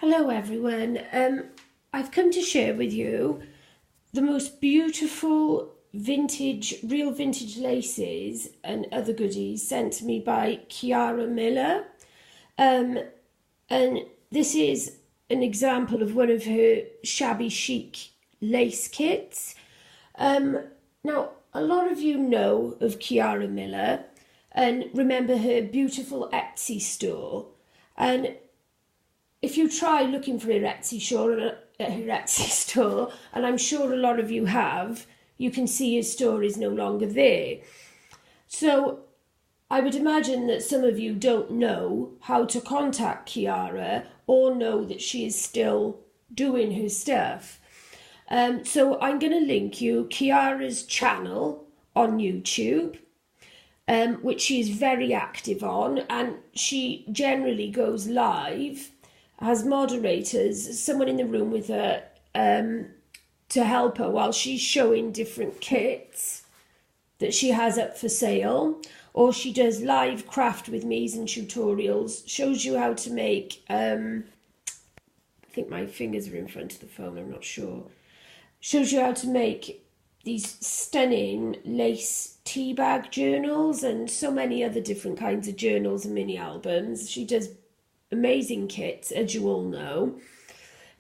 Hello everyone, I've come to share with you the most beautiful real vintage laces and other goodies sent to me by Ciara Miller. And this is an example of one of her shabby chic lace kits. Now, a lot of you know of Ciara Miller and remember her beautiful Etsy store. And if you try looking for her Etsy store, and I'm sure a lot of you have, you can see her store is no longer there. So I would imagine that some of you don't know how to contact Ciara or know that she is still doing her stuff. So I'm going to link you Ciara's channel on YouTube, which she is very active on, and she generally goes live, has moderators, someone in the room with her to help her while she's showing different kits that she has up for sale, or she does live craft with me's and tutorials, shows you how to make, I think my fingers are in front of the phone, I'm not sure, shows you how to make these stunning lace tea bag journals and so many other different kinds of journals and mini albums. She does amazing kits, as you all know.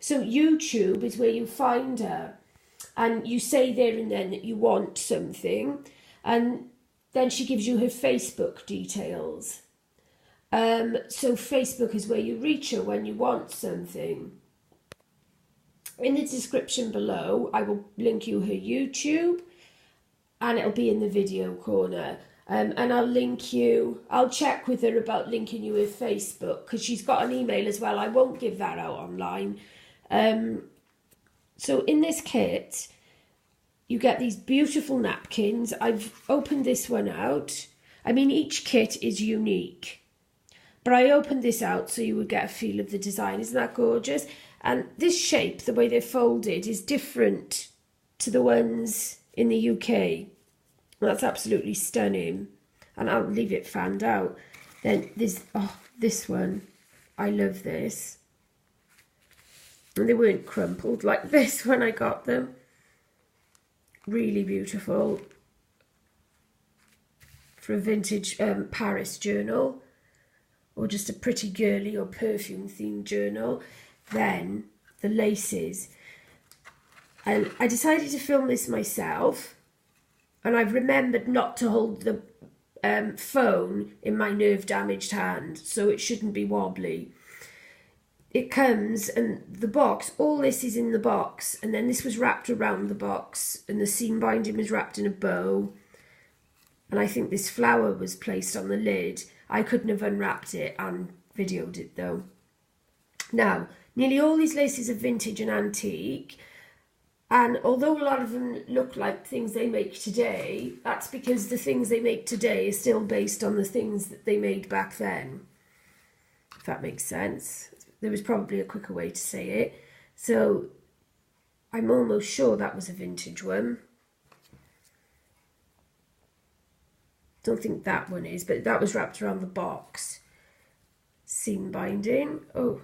So YouTube is where you find her, and you say there and then that you want something, and then she gives you her Facebook details. So Facebook is where you reach her when you want something. In the description below, I will link you her YouTube, and it'll be in the video corner. And I'll check with her about linking you with Facebook, because she's got an email as well. I won't give that out online. So in this kit, you get these beautiful napkins. I've opened this one out. I mean, each kit is unique, but I opened this out so you would get a feel of the design. Isn't that gorgeous? And this shape, the way they're folded, is different to the ones in the UK. That's absolutely stunning, and I'll leave it fanned out. Then this one, I love this. And they weren't crumpled like this when I got them. Really beautiful for a vintage Paris journal, or just a pretty girly or perfume themed journal. Then the laces. And I decided to film this myself. And I've remembered not to hold the phone in my nerve-damaged hand, so it shouldn't be wobbly. It comes, and the box, all this is in the box, and then this was wrapped around the box, and the seam binding was wrapped in a bow, and I think this flower was placed on the lid. I couldn't have unwrapped it and videoed it, though. Now, nearly all these laces are vintage and antique, and although a lot of them look like things they make today, that's because the things they make today are still based on the things that they made back then. If that makes sense. There was probably a quicker way to say it. So I'm almost sure that was a vintage one. Don't think that one is, but that was wrapped around the box. Seam binding. Oh.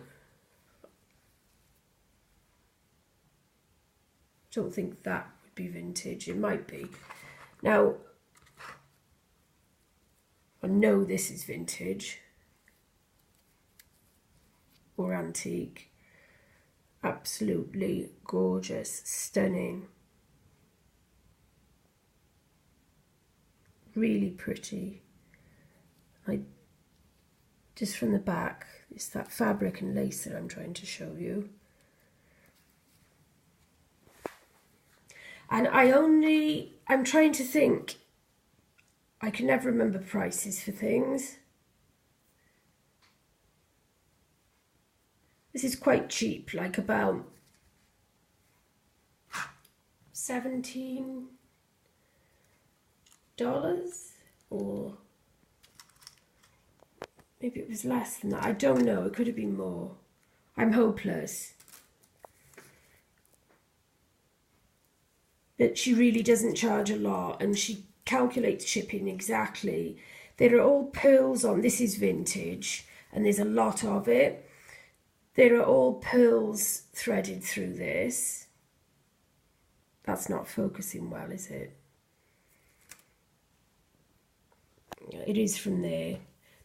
Don't think that would be vintage. It might be. Now, I know this is vintage or antique. Absolutely gorgeous, stunning, really pretty. Just from the back, it's that fabric and lace that I'm trying to show you. And I'm trying to think, I can never remember prices for things. This is quite cheap, like about $17, or maybe it was less than that. I don't know, it could have been more. I'm hopeless. But she really doesn't charge a lot, and she calculates shipping exactly. There are all pearls on. This is vintage, and there's a lot of it. There are all pearls threaded through this. That's not focusing well, is it? It is from there.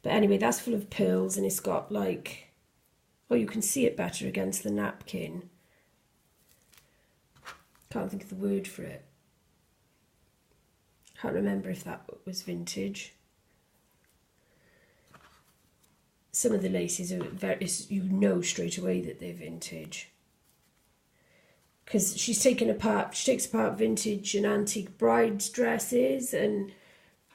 But anyway, that's full of pearls, and it's got like, oh, you can see it better against the napkin. Can't think of the word for it. Can't remember if that was vintage. Some of the laces are very, you know straight away that they're vintage. Because she takes apart vintage and antique brides' dresses and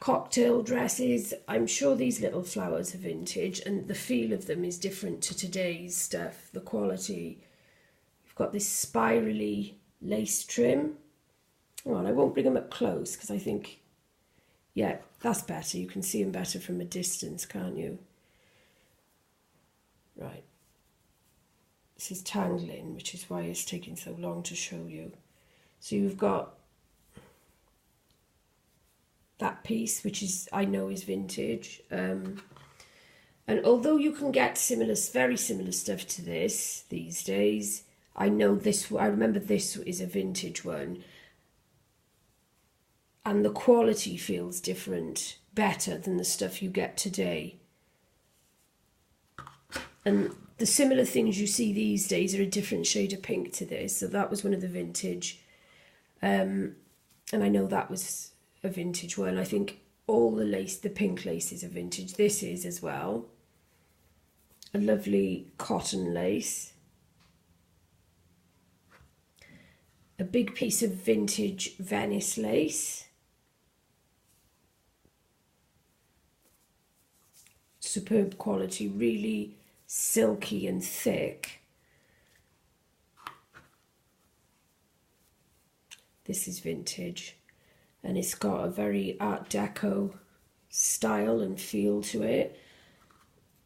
cocktail dresses. I'm sure these little flowers are vintage, and the feel of them is different to today's stuff, the quality. You've got this spirally lace trim. Oh, and I won't bring them up close because I think, yeah, that's better. You can see them better from a distance, can't you? Right. This is tangling, which is why it's taking so long to show you. So you've got that piece, which is, I know, is vintage. And although you can get very similar stuff to this these days, I remember this is a vintage one. And the quality feels different, better than the stuff you get today. And the similar things you see these days are a different shade of pink to this. So that was one of the vintage. And I know that was a vintage one. I think all the pink laces are vintage. This is as well. A lovely cotton lace. A big piece of vintage Venice lace. Superb quality, really silky and thick. This is vintage, and it's got a very Art Deco style and feel to it.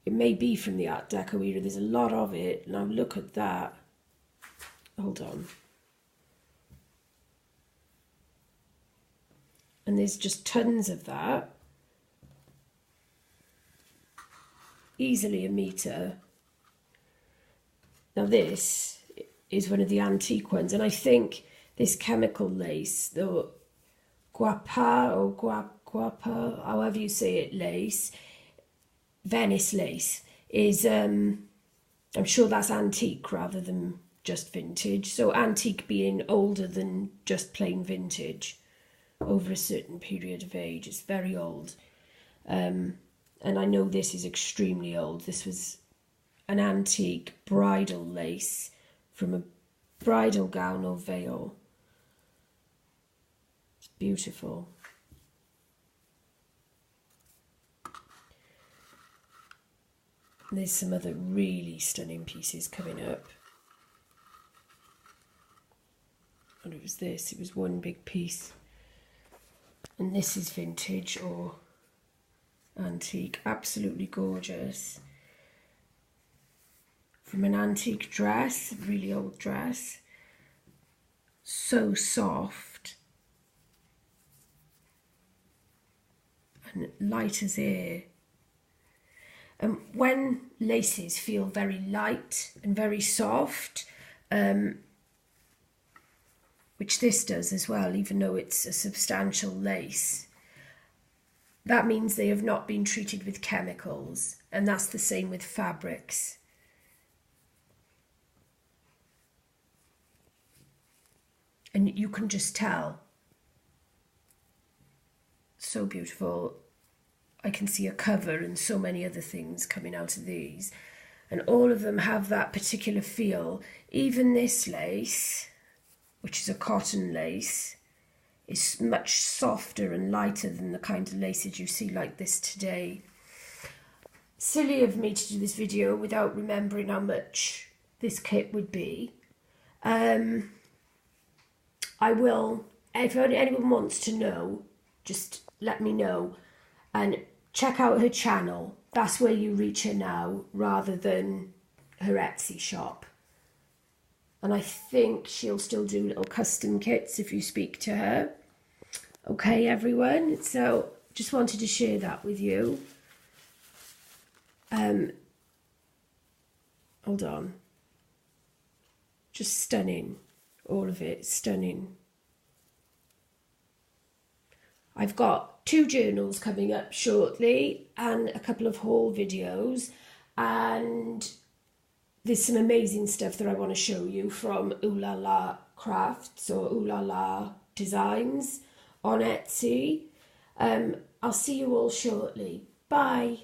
It may be from the Art Deco era. There's a lot of it. Now look at that. Hold on. And there's just tons of that. Easily a metre. Now this is one of the antique ones, and I think this chemical lace, the guapa or guapa, however you say it, lace, Venice lace, is I'm sure that's antique rather than just vintage. So antique being older than just plain vintage over a certain period of age. It's very old. And I know this is extremely old. This was an antique bridal lace from a bridal gown or veil. It's beautiful. And there's some other really stunning pieces coming up. And it was this. It was one big piece. And this is vintage or antique, absolutely gorgeous. From an antique dress, really old dress, so soft and light as air. And when laces feel very light and very soft, which this does as well, even though it's a substantial lace, that means they have not been treated with chemicals, and that's the same with fabrics. And you can just tell. So beautiful. I can see a cover and so many other things coming out of these, and all of them have that particular feel. Even this lace, which is a cotton lace, is much softer and lighter than the kind of laces you see like this today. Silly of me to do this video without remembering how much this kit would be. I will, if anyone wants to know, just let me know and check out her channel. That's where you reach her now, rather than her Etsy shop. And I think she'll still do little custom kits if you speak to her. Okay, everyone. So just wanted to share that with you. Hold on. Just stunning. All of it, stunning. I've got 2 journals coming up shortly and a couple of haul videos, and there's some amazing stuff that I want to show you from Ooh La La Crafts or Ooh La La Designs on Etsy. I'll see you all shortly. Bye.